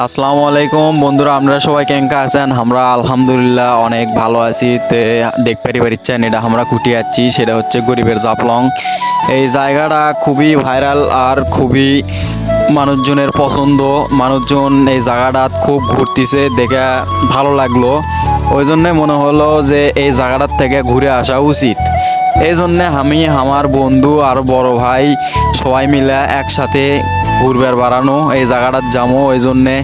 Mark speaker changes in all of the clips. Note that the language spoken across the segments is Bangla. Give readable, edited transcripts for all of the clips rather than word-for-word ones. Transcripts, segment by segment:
Speaker 1: আসসালামু আলাইকুম বন্ধুরা, আপনারা সবাই কেমন আছেন? আমরা আলহামদুলিল্লাহ অনেক ভালো আছি। তে দেখতে পারিচ্ছেন এটা আমরা কুটি যাচ্ছি, সেটা হচ্ছে গরিবের জাফলং। এই জায়গাটা খুবই ভাইরাল আর খুবই মানুষজনের পছন্দ। মানুষজন এই জায়গাটা খুব ঘুরতেছে, দেখে ভালো লাগলো। ওই জন্যে মনে হলো যে এই জায়গাটার থেকে ঘুরে আসা উচিত। এই জন্যে আমি, আমার বন্ধু আর বড় ভাই সবাই মিলে একসাথে ঘুরবার বাড়ানো এই জায়গাটার যাবো। ওই জন্যে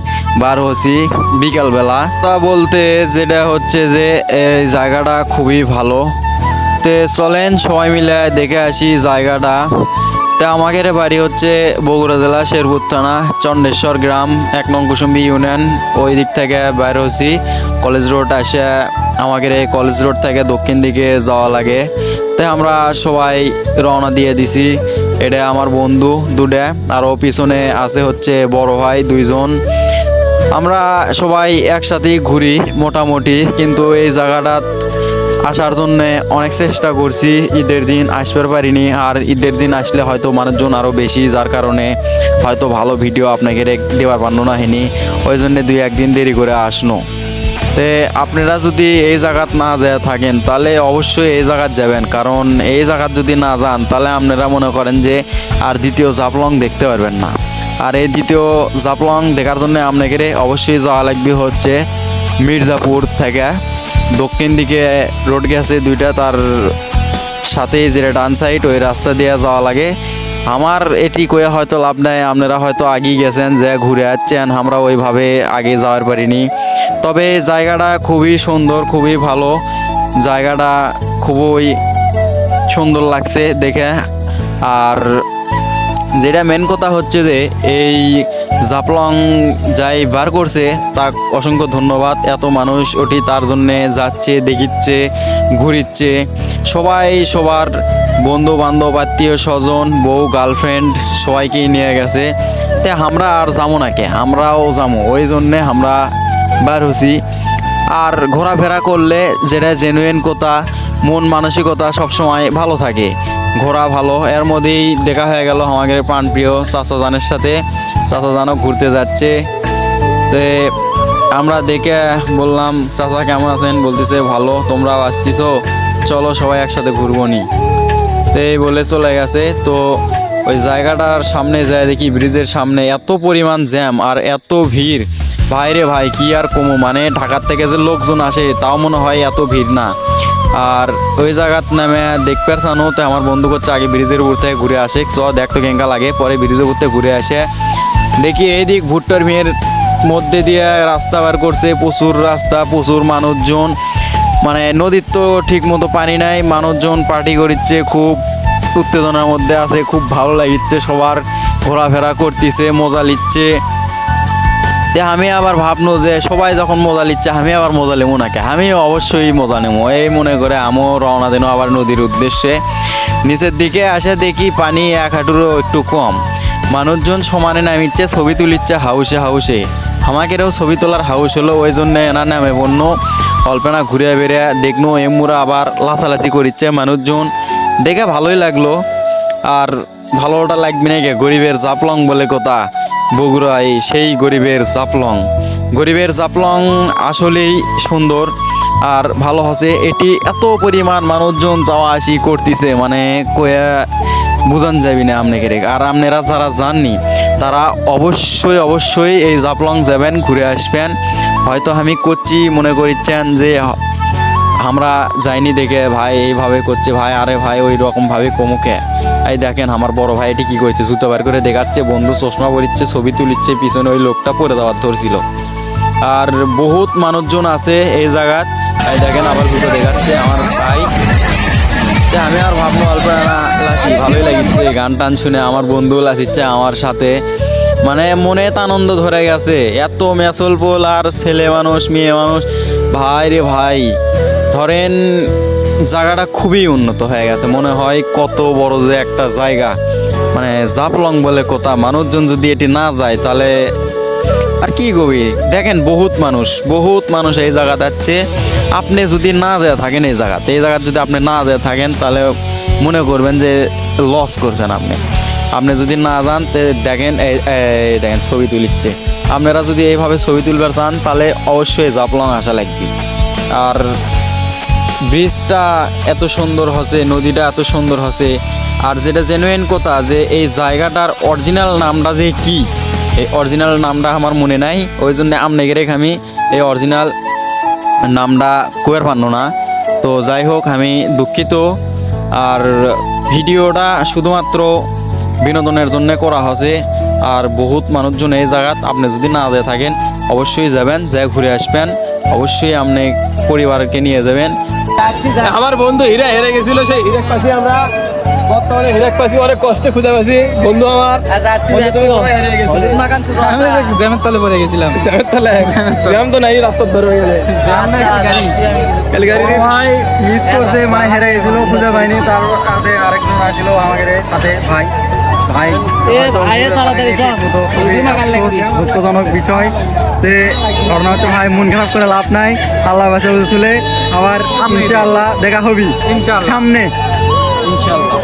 Speaker 1: বার হচ্ছি বিকালবেলা। তা বলতে যেটা হচ্ছে যে এই জায়গাটা খুবই ভালো। তে চলেন সবাই মিলে দেখে আসি জায়গাটা। তা আমাদের বাড়ি হচ্ছে বগুড়া জেলা শেরপুর থানা চন্ডেশ্বর গ্রাম 1 নং কুসুম্বি ইউনিয়ন। ওই দিক থেকে বাইর হচ্ছি কলেজ রোড আসে। আমাদের এই কলেজ রোড থেকে দক্ষিণ দিকে যাওয়া লাগে। তাই আমরা সবাই রওনা দিয়ে দিছি। এটা আমার বন্ধু দুটা, আরও পিছনে আছে হচ্ছে বড় ভাই 2 জন। আমরা সবাই একসাথেই ঘুরি মোটামুটি, কিন্তু এই জায়গাটা আসার জন্যে অনেক চেষ্টা করছি। ঈদের দিন আসতে পারিনি, আর ঈদের দিন আসলে হয়তো মানুষজন আরও বেশি, যার কারণে হয়তো ভালো ভিডিও আপনাকে দেওয়ার পারল না হয়নি। ওই জন্যে 2-1 দিন দেরি করে আসনো। তে আপনারা যদি এই জায়গাত না যায় থাকেন তাহলে অবশ্যই এই জায়গাত যাবেন, কারণ এই জায়গাত যদি না যান তাহলে আপনারা মনে করেন যে আর দ্বিতীয় জাফলং দেখতে পারবেন না। আর এই দ্বিতীয় জাফলং দেখার জন্য আপনাদের অবশ্যই যাওয়া লাগবে হচ্ছে মির্জাপুর থেকে। দক্ষিণ দিকে রোড গেছে 2টা, তার সাথে যেটা ডান সাইড ওই রাস্তা দিয়ে যাওয়া লাগে। আমার এটি কয়ে হয়তো লাভ নাই, আপনারা হয়তো আগেই গেছেন যে ঘুরে যাচ্ছেন, আমরা ওইভাবে আগে যাওয়ার পারিনি। তবে জায়গাটা খুবই সুন্দর, খুবই ভালো জায়গাটা, খুবই সুন্দর লাগছে দেখে। আর যেটা মেন কথা হচ্ছে যে এই জাফলং যাই বার করছে তা অসংখ্য ধন্যবাদ। এত মানুষ ওটি তার জন্যে যাচ্ছে, দেখিচ্ছে, ঘুরিচ্ছে। সবাই সবার বন্ধু বান্ধব, আত্মীয় স্বজন, বউ, গার্লফ্রেন্ড সবাইকেই নিয়ে গেছে। তে আমরা আর যাবো নাকি, আমরাও যাবো। ওই জন্যে আমরা বার হছি। আর ঘোরাফেরা করলে যেটা জেনুইন কথা, মন মানসিকতা সবসময় ভালো থাকে, ঘোরা ভালো। এর মধ্যেই দেখা হয়ে গেল আমাদের প্রাণপ্রিয় চাচা জানের সাথে। চাচা জানও ঘুরতে যাচ্ছে। তো আমরা দেখে বললাম, চাচা কেমন আছেন? বলতেছে ভালো। তোমরাও আসতেছো, চলো সবাই একসাথে ঘুরবো নি। তো এই বলে চলে গেছে। তো ওই জায়গাটার সামনে যায় দেখি ব্রিজের সামনে এত পরিমাণ জ্যাম আর এত ভিড়, ভাইরে ভাই কি আর কমো। মানে ঢাকার থেকে যে লোকজন আসে তাও মনে হয় এত ভিড় না। আর ওই জায়গাত নামে দেখতে পারছানো। তো আমার বন্ধু করছে আগে ব্রিজের উপর থেকে ঘুরে আসে, দেখতো কেঙ্কা লাগে। পরে ব্রিজের উপর থেকে ঘুরে আসে দেখি এইদিক ভুট্টার মেয়ের মধ্যে দিয়ে রাস্তা বার করছে। প্রচুর রাস্তা, প্রচুর মানুষজন। মানে নদীর তো ঠিক মতো পানি নাই, মানুষজন পার্টি করিচ্ছে, খুব উত্তেজনার মধ্যে আছে, খুব ভালো লাগিচ্ছে। সবার ঘোরাফেরা করতেছে, মজা লিচ্ছে। আমি আবার ভাবনো যে সবাই যখন মজা লিচ্ছে আমি আবার মজা নেবো নাকি, আমিও অবশ্যই মজা নেবো। এই মনে করে আমিও রওনা দেন আবার নদীর উদ্দেশ্যে। নিচের দিকে আসে দেখি পানি 1 হাঁটুরও একটু কম। মানুষজন সমানে নামিচ্ছে, ছবি তুলিচ্ছে হাউসে হাউসে। আমাকেও ছবি তোলার হাউস হলো, ওই জন্য এনা নামে বন্য অল্পনা ঘুরে বেড়ে দেখনো এমুরা আবার লাচালাচি করিচ্ছে মানুষজন। দেখে ভালোই লাগলো। আর ভালোটা লাগবে নাকি, গরিবের জাফলং বলে কথা বগুড়ায়, সেই গরিবের জাফলং। গরিবের জাফলং আসলেই সুন্দর আর ভালো হচ্ছে। এটি এত পরিমাণ মানুষজন যাওয়া আসি করতেছে, মানে কয়া বুঝান যাবি না আপনাকে। আর আপনারা যারা যাননি তারা অবশ্যই অবশ্যই এই জাফলং যাবেন, ঘুরে আসবেন। হয়তো আমি করছি মনে করিচ্ছেন যে আমরা যাইনি দেখে ভাই এইভাবে করছে। ভাই আরে ভাই ওই রকমভাবে কমুকে। এই দেখেন আমার বড় ভাই এটি কী করছে, জুতো বার করে দেখাচ্ছে, বন্ধু চশমা পরিচ্ছে, ছবি তুলিচ্ছে, পিছনে ওই লোকটা পরে দেওয়ার ধরছিল। আর বহুত মানুষজন আছে এই জায়গাত। এই দেখেন আবার জুতো দেখাচ্ছে আমার ভাই। আমি আর ভাবলো অল্প লাসি, ভালোই লাগিচ্ছে গান টান শুনে। আমার বন্ধু লাসিচ্ছে আমার সাথে, মানে মনে আনন্দ ধরে গেছে। এত মেসল পোল আর ছেলে মানুষ, মেয়ে মানুষ, ভাই রে ভাই। ধরেন জায়গাটা খুবই উন্নত হয়ে গেছে, মনে হয় কত বড় যে একটা জায়গা। মানে জাফলং বলে কথা, মানুষজন যদি এটি না যায় তাহলে আর কি কবি। দেখেন বহুত মানুষ এই জায়গা যাচ্ছে। আপনি যদি না যায় থাকেন এই জায়গাতে যদি আপনি না যায় থাকেন তাহলে মনে করবেন যে লস করছেন আপনি। আপনি যদি না যান তে দেখেন এই দেখেন ছবি তুলিচ্ছে। আপনারা যদি এইভাবে ছবি তুলবার চান তাহলে অবশ্যই জাফলং আসা লাগবে। আর ব্রিজটা এত সুন্দর হচ্ছে, নদীটা এত সুন্দর হচ্ছে। আর যেটা জেনুইন কথা যে এই জায়গাটার অরিজিনাল নামটা যে কি, এই অরিজিনাল নামটা আমার মনে নাই, ওই জন্য আপনাকে রেখে আমি এই অরিজিনাল নামটা কুয়ার পারল না। তো যাই হোক, আমি দুঃখিত। আর ভিডিওটা শুধুমাত্র বিনোদনের জন্য করা হয়েছে। আর বহুত মানুষজন এই জায়গাত, আপনি যদি না যেয়ে থাকেন অবশ্যই যাবেন, যা ঘুরে আসবেন। অবশ্যই আপনি পরিবারকে নিয়ে যাবেন।
Speaker 2: আমার বন্ধু হীরা হেরে গেছিল, সেই হীরেক পাশে আমরা বর্তমানে হীরেক পাশে অনেক কষ্টে খুঁজে পাচ্ছি। বন্ধু আমার জ্যামের তলে পড়ে গেছিলাম। জ্যামের তলে জ্যাম তো নাই, রাস্তার ধরে হয়ে গেলে
Speaker 3: ভাই মিস করছে, মানে হেরে গেছিল, খুঁজে পাইনি। তারপর সাথে আরেকজন আসছিল আমাদের সাথে, ভাই ভাই দুঃখজনক বিষয়। যে ঘটনা হচ্ছে ভাই, মন খারাপ করে লাভ নাই, আল্লাহ বাঁচা তুলে আবার ইনশাআল্লাহ দেখা হবি সামনে ইনশাআল্লাহ।